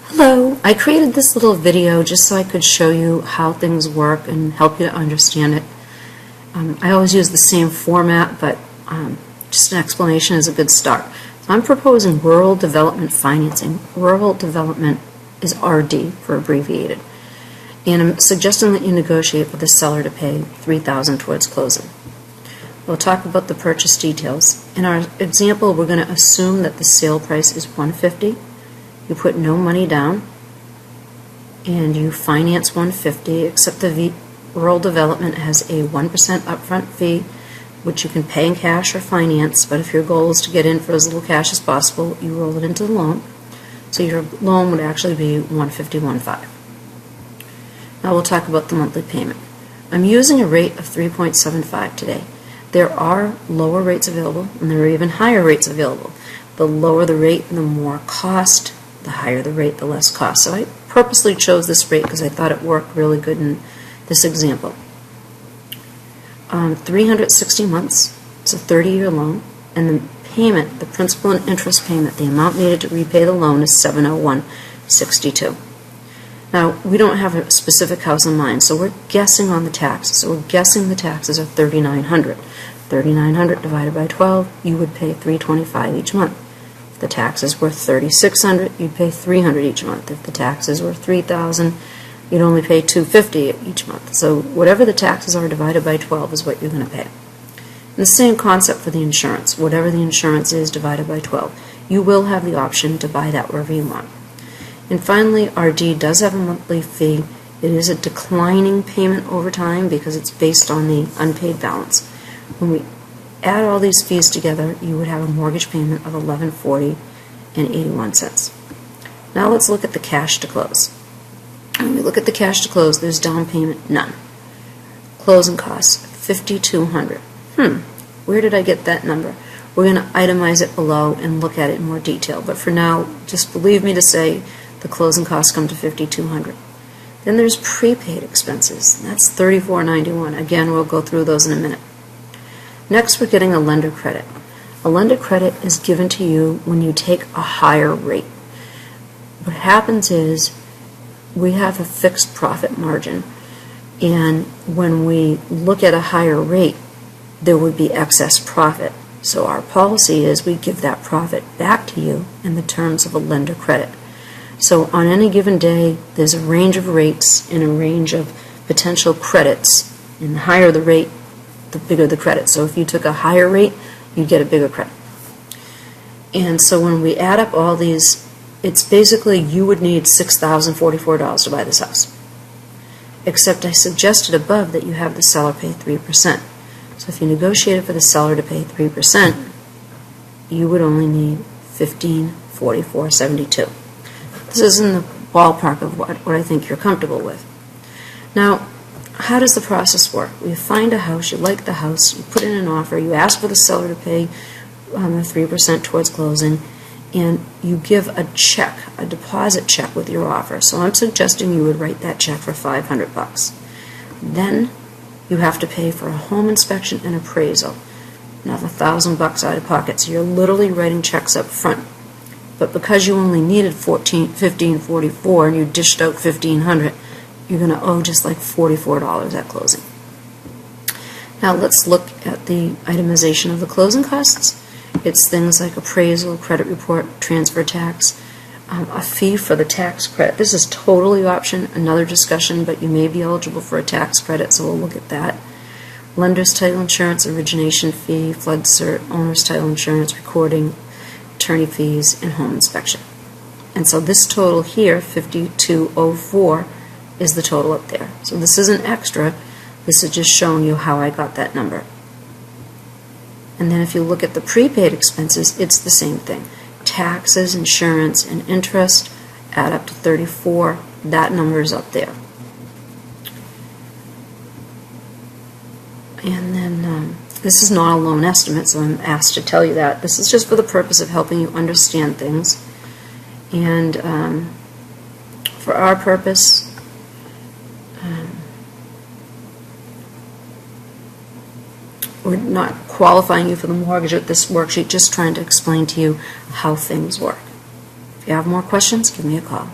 Hello, I created this little video just so I could show you how things work and help you to understand it. I always use the same format, but just an explanation is a good start. So I'm proposing rural development financing. Rural development is RD for abbreviated. And I'm suggesting that you negotiate with the seller to pay $3,000 towards closing. We'll talk about the purchase details. In our example, we're going to assume that the sale price is $150. You put no money down, and you finance $150, except the rural development has a 1% upfront fee, which you can pay in cash or finance, but if your goal is to get in for as little cash as possible, you roll it into the loan. So your loan would actually be $150.15. Now we'll talk about the monthly payment. I'm using a rate of 3.75 today. There are lower rates available, and there are even higher rates available. The lower the rate, the more cost. The higher the rate, the less cost. So I purposely chose this rate because I thought it worked really good in this example. 360 months, it's a 30-year loan, and the payment, the principal and interest payment, the amount needed to repay the loan is $701.62. Now, we don't have a specific house in mind, so we're guessing on the taxes. So we're guessing the taxes are $3,900. $3,900 divided by 12, you would pay $325 each month. If the taxes were $3,600, you'd pay $300 each month. If the taxes were $3,000, you'd only pay $250 each month. So whatever the taxes are divided by 12 is what you're going to pay. And the same concept for the insurance. Whatever the insurance is divided by 12, you will have the option to buy that wherever you want. And finally, RD does have a monthly fee. It is a declining payment over time because it's based on the unpaid balance. When we add all these fees together, you would have a mortgage payment of $1,140.81. Now let's look at the cash to close. When we look at the cash to close, there's down payment, none. Closing costs, $5,200. Where did I get that number? We're going to itemize it below and look at it in more detail, but for now, just believe me to say the closing costs come to $5,200. Then there's prepaid expenses. That's $34.91. Again, we'll go through those in a minute. Next, we're getting a lender credit. A lender credit is given to you when you take a higher rate. What happens is we have a fixed profit margin, and when we look at a higher rate, there would be excess profit. So our policy is we give that profit back to you in the terms of a lender credit. So on any given day, there's a range of rates and a range of potential credits, and the higher the rate, the bigger the credit. So if you took a higher rate, you'd get a bigger credit. And so when we add up all these, it's basically you would need $6,044 to buy this house. Except I suggested above that you have the seller pay 3%. So if you negotiated for the seller to pay 3%, you would only need $1,544.72. This is in the ballpark of what I think you're comfortable with. Now, how does the process work? You find a house, you like the house, you put in an offer, you ask for the seller to pay the 3% towards closing, and you give a check, a deposit check with your offer. So I'm suggesting you would write that check for $500. Then you have to pay for a home inspection and appraisal. Another $1,000 out of pocket. So you're literally writing checks up front. But because you only needed $1,544 and you dished out $1,500, you're going to owe just like $44 at closing. Now let's look at the itemization of the closing costs. It's things like appraisal, credit report, transfer tax, a fee for the tax credit. This is totally option, another discussion, but you may be eligible for a tax credit, so we'll look at that. Lender's title insurance, origination fee, flood cert, owner's title insurance, recording, attorney fees, and home inspection. And so this total here, $5,204, is the total up there. So this isn't extra, this is just showing you how I got that number. And then if you look at the prepaid expenses, it's the same thing. Taxes, insurance, and interest add up to $34. That number is up there. And then this is not a loan estimate, so I'm asked to tell you that. This is just for the purpose of helping you understand things. And for our purpose, we're not qualifying you for the mortgage with this worksheet, just trying to explain to you how things work. If you have more questions, give me a call.